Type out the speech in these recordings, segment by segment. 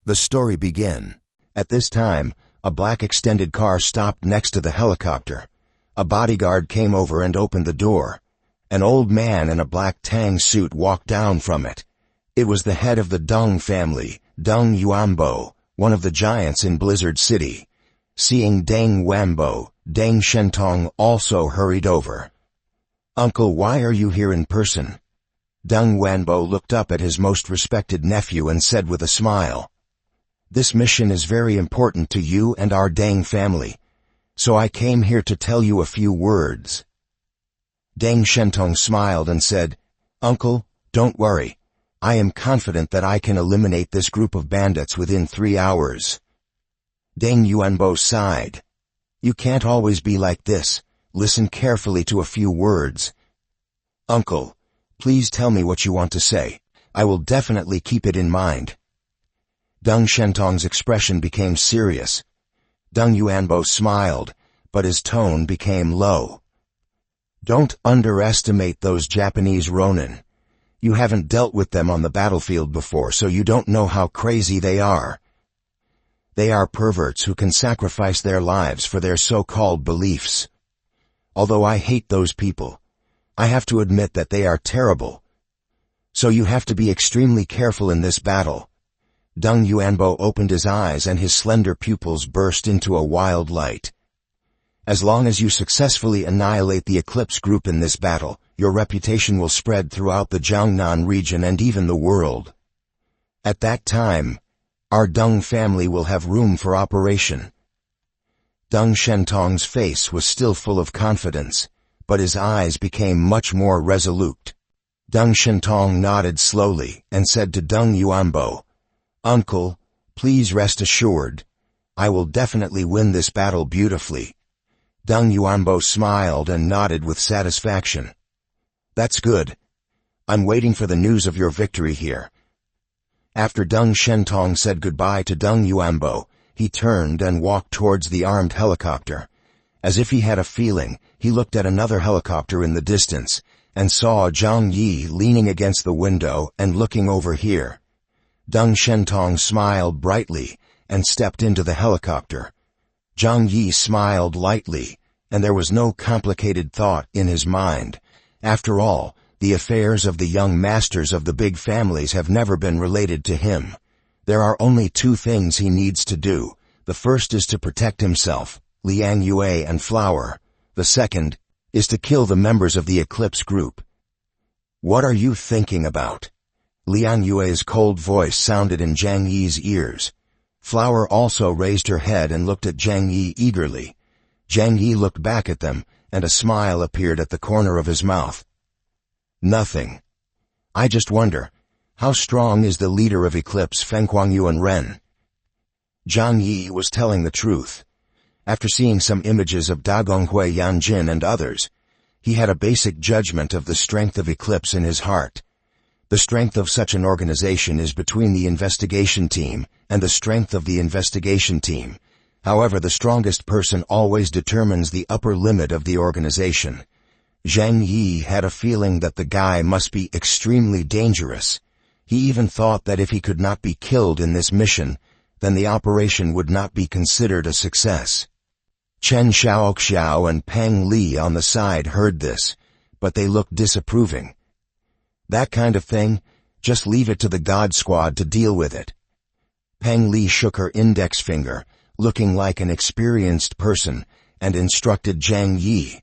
The story begin. At this time, a black extended car stopped next to the helicopter. A bodyguard came over and opened the door. An old man in a black tang suit walked down from it. It was the head of the Deng family, Deng Yuanbo, one of the giants in Blizzard City. Seeing Deng Wanbo, Deng Shentong also hurried over. "Uncle, why are you here in person?" Deng Wanbo looked up at his most respected nephew and said with a smile, "This mission is very important to you and our Deng family, so I came here to tell you a few words." Deng Shentong smiled and said, "Uncle, don't worry. I am confident that I can eliminate this group of bandits within 3 hours." Deng Yuanbo sighed. "You can't always be like this. Listen carefully to a few words." "Uncle, please tell me what you want to say. I will definitely keep it in mind." Deng Shentong's expression became serious. Deng Yuanbo smiled, but his tone became low. "Don't underestimate those Japanese ronin. You haven't dealt with them on the battlefield before, so you don't know how crazy they are. They are perverts who can sacrifice their lives for their so-called beliefs. Although I hate those people, I have to admit that they are terrible. So you have to be extremely careful in this battle." Deng Yuanbo opened his eyes and his slender pupils burst into a wild light. "As long as you successfully annihilate the Eclipse group in this battle, your reputation will spread throughout the Jiangnan region and even the world. At that time, our Deng family will have room for operation." Deng Shentong's face was still full of confidence, but his eyes became much more resolute. Deng Shentong nodded slowly and said to Deng Yuanbo, "Uncle, please rest assured. I will definitely win this battle beautifully." Deng Yuanbo smiled and nodded with satisfaction. "That's good. I'm waiting for the news of your victory here." After Deng Shentong said goodbye to Deng Yuanbo, he turned and walked towards the armed helicopter. As if he had a feeling, he looked at another helicopter in the distance, and saw Jiang Ye leaning against the window and looking over here. Deng Shentong smiled brightly and stepped into the helicopter. Jiang Ye smiled lightly, and there was no complicated thought in his mind. After all, the affairs of the young masters of the big families have never been related to him. There are only 2 things he needs to do. The first is to protect himself, Liang Yue and Flower. The second is to kill the members of the Eclipse group. "What are you thinking about?" Liang Yue's cold voice sounded in Jiang Ye's ears. Flower also raised her head and looked at Jiang Ye eagerly. Jiang Ye looked back at them, and a smile appeared at the corner of his mouth. "Nothing. I just wonder, how strong is the leader of Eclipse, Fenghuangyuan Ren?" Jiang Ye was telling the truth. After seeing some images of Dagonghui Yanjin and others, he had a basic judgment of the strength of Eclipse in his heart. The strength of such an organization is between the investigation team and the strength of the investigation team. However, the strongest person always determines the upper limit of the organization. Jiang Ye had a feeling that the guy must be extremely dangerous. He even thought that if he could not be killed in this mission, then the operation would not be considered a success. Chen Xiaoxiao and Peng Li on the side heard this, but they looked disapproving. "That kind of thing, just leave it to the God Squad to deal with it." Peng Li shook her index finger, looking like an experienced person, and instructed Jiang Ye.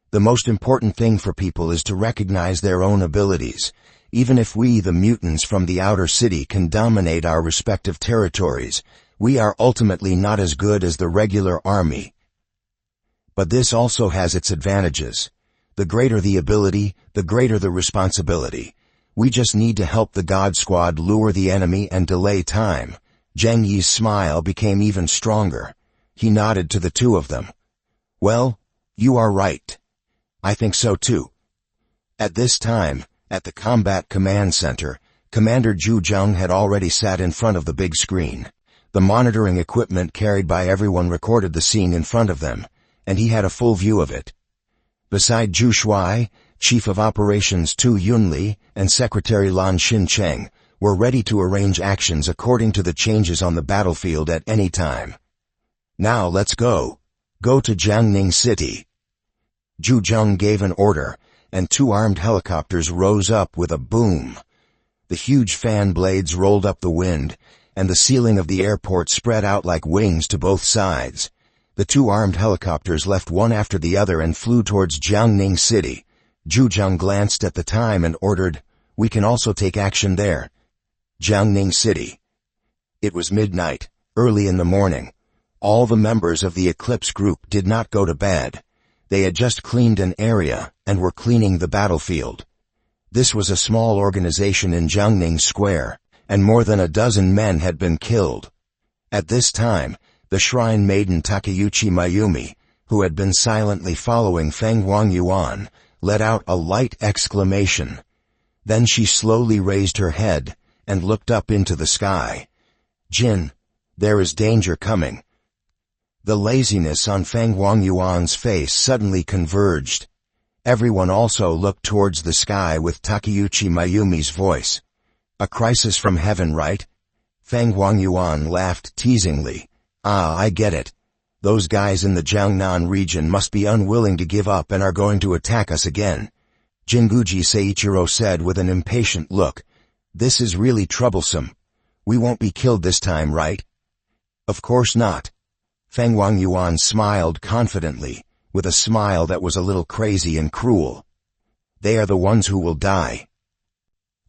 "The most important thing for people is to recognize their own abilities. Even if we, the mutants from the outer city, can dominate our respective territories, we are ultimately not as good as the regular army. But this also has its advantages. The greater the ability, the greater the responsibility. We just need to help the God Squad lure the enemy and delay time." Jiang Ye's smile became even stronger. He nodded to the 2 of them. "Well, you are right. I think so too." At this time, at the Combat Command Center, Commander Zhu Zheng had already sat in front of the big screen. The monitoring equipment carried by everyone recorded the scene in front of them, and he had a full view of it. Beside Zhu Shuai, Chief of Operations Tu Yunli, and Secretary Lan Xincheng, were ready to arrange actions according to the changes on the battlefield at any time. Now let's go. Go to Jiangning City. Zhu Zheng gave an order, and 2 armed helicopters rose up with a boom. The huge fan blades rolled up the wind, and the ceiling of the airport spread out like wings to both sides. The 2 armed helicopters left one after the other and flew towards Jiangning City. Zhu Zheng glanced at the time and ordered, "We can also take action there." Jiangning City. It was midnight, early in the morning. All the members of the Eclipse group did not go to bed. They had just cleaned an area and were cleaning the battlefield. This was a small organization in Jiangning Square, and more than a dozen men had been killed. At this time, the shrine maiden Takeuchi Mayumi, who had been silently following Feng Huangyuan, let out a light exclamation. Then she slowly raised her head and looked up into the sky. "Jin, there is danger coming." The laziness on Feng Huangyuan's face suddenly converged. Everyone also looked towards the sky with Takeuchi Mayumi's voice. "A crisis from heaven, right?" Feng Huangyuan laughed teasingly. "Ah, I get it. Those guys in the Jiangnan region must be unwilling to give up and are going to attack us again." Jinguji Seiichiro said with an impatient look. "This is really troublesome. We won't be killed this time, right?" "Of course not." Feng Huangyuan smiled confidently, with a smile that was a little crazy and cruel. "They are the ones who will die."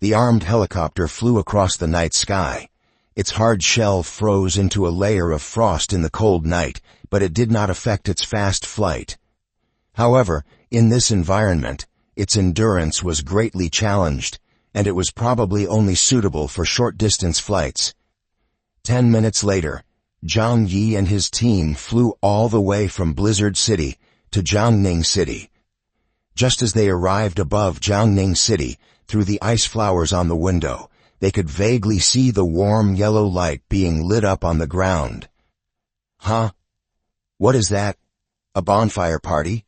The armed helicopter flew across the night sky. Its hard shell froze into a layer of frost in the cold night, but it did not affect its fast flight. However, in this environment, its endurance was greatly challenged, and it was probably only suitable for short-distance flights. 10 minutes later, Jiang Ye and his team flew all the way from Blizzard City to Jiangning City. Just as they arrived above Jiangning City, through the ice flowers on the window, they could vaguely see the warm yellow light being lit up on the ground. "Huh? What is that? A bonfire party?"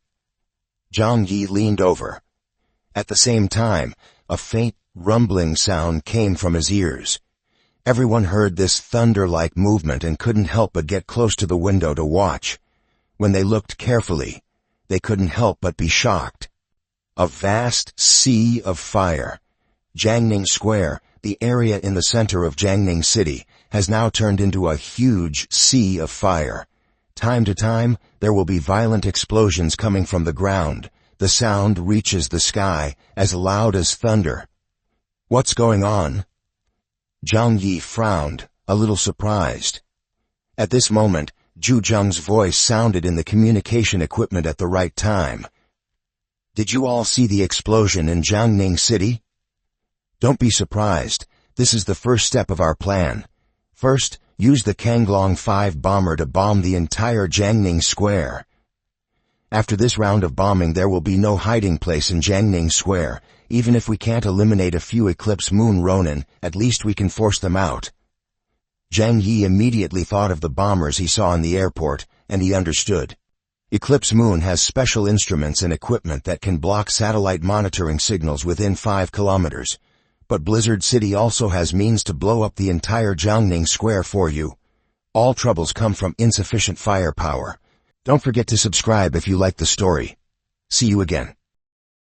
Jiang Ye leaned over. At the same time, a faint, rumbling sound came from his ears. Everyone heard this thunder-like movement and couldn't help but get close to the window to watch. When they looked carefully, they couldn't help but be shocked. A vast sea of fire. Jiangning Square, the area in the center of Jiangning City, has now turned into a huge sea of fire. Time to time, there will be violent explosions coming from the ground. The sound reaches the sky, as loud as thunder. "What's going on?" Jiang Ye frowned, a little surprised. At this moment, Zhu Zheng's voice sounded in the communication equipment at the right time. "Did you all see the explosion in Jiangning City?" "Don't be surprised. This is the first step of our plan. First, use the Kanglong 5 bomber to bomb the entire Jiangning Square. After this round of bombing, there will be no hiding place in Jiangning Square. Even if we can't eliminate a few Eclipse Moon Ronin, at least we can force them out." Jiang Ye immediately thought of the bombers he saw in the airport, and he understood. Eclipse Moon has special instruments and equipment that can block satellite monitoring signals within 5 kilometers. But Blizzard City also has means to blow up the entire Jiangning Square for you. All troubles come from insufficient firepower. Don't forget to subscribe if you like the story. See you again.